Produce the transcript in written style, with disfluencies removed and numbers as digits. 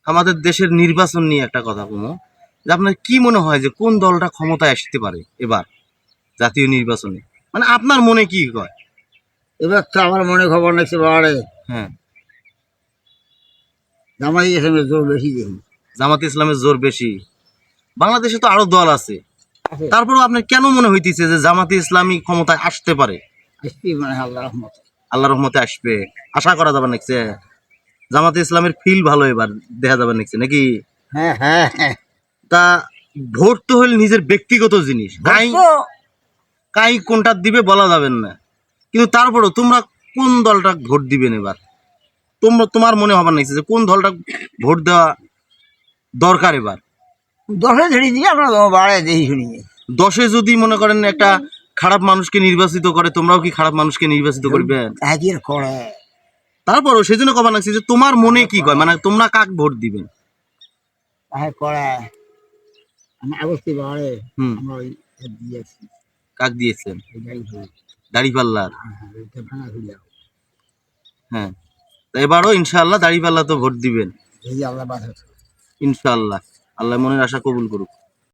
আমাদের দেশের নির্বাচন নিয়ে একটা কথা বলবো, যে আপনার কি মনে হয় যে কোন দলটা ক্ষমতায় আসতে পারে এবার জাতীয় নির্বাচনে? মানে আপনার মনে কি কয়? এবার তো আমার মনে খবর নাকি বাড়ে হ্যাঁ, জামাই এসে জোর বেশি দেখি জামাতে ইসলামের জোর বেশি। বাংলাদেশে তো আরো দল আছে, তারপরেও আপনার কেন মনে হইতেছে যে জামাতে ইসলামী ক্ষমতায় আসতে পারে? আসছি মানে আল্লাহ রহমত। আল্লাহর রহমতে আসবে, আশা করা যাবে নাকি? জামাতে ইসলামের ফিল ভালো এবার দেখা যাবে নাকি নাকি? হ্যাঁ হ্যাঁ হ্যাঁ তা ভোট তো হল নিজের ব্যক্তিগত জিনিস, কাই কাই কোনটা দিবে বলা যাবেন না, কিন্তু তারপরেও তোমরা কোন দলটা ভোট দিবেন এবার? তোমার মনে হবার নাকি যে কোন দলটা ভোট দেওয়া দরকার এবার? দশে ঝেড়ে দিয়ে আমরা বাড়ে দেখি শুনিয়ে 10-এ যদি মনে করেন একটা খারাপ মানুষকে নির্বাচিত করে, তোমরাও কি খারাপ মানুষকে নির্বাচিত করবেন? হাজির করে তারপরও সেজন্য কবার নাকি যে তোমার মনে কি কয়, মানে তোমরা কাক ভোট দিবেন? তাহে করে আমি অবশ্যই বাড়ে হুম, আমরা ওই দিয়েছি কাক দিয়েছেন? এটাই হই দাড়িপাল্লার। এটা ভাঙা হইল হ্যাঁ, তো এবারও ইনশাআল্লাহ দাড়িপাল্লা তো ভোট দিবেন এই আল্লাহ বাঁচাচ্ছে ইনশাআল্লাহ। আল্লাহ মনের আশা কবুল করুক।